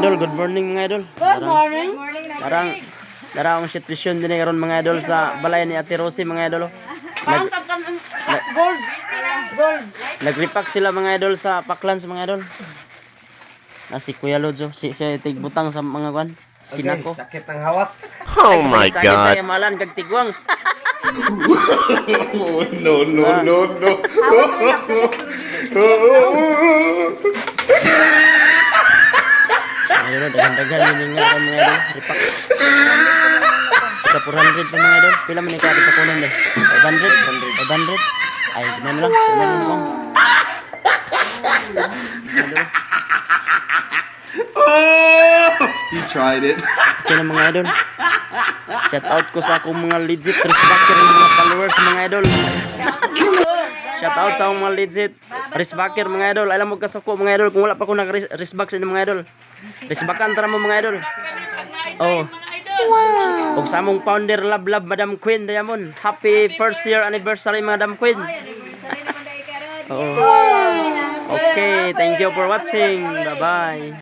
idol, good morning mga idol. Good morning. Darang sitwasyon din karon mga idol sa balay ni Ate Rosie mga idol. Gold. Gold. Nagripak sila mga idol sa Parklands mga idol. Si Kuya Lodzo, si tigbutang sa mga kwan. Sinako. Sakit ang hawak. Oh my Sakit God. ay malan kag tigwang. No, no, no, no. Idol, dagan-dagan yun nga mga idol. Ripak. Sa 400 pa mga idol. Pila man ikaw sa kunan din? 500? 500? Ay, gano'n lang. Gano'n lang. He tried it. Okay na mga idol. Shout out ko sa akong mga legit wristbacker ng mga followers mga idol. Shout out sa akong mga legit wristbacker mga idol. Alam mo kasako mga idol kung wala pa ko nag-wristback sa inyo mga idol. Wristbackan tara mo mga idol. Oh. Ug sa among founder Love Madam Queen Diamond. Happy first year anniversary Madam Queen. Oo. Okay, thank you for watching. Bye-bye.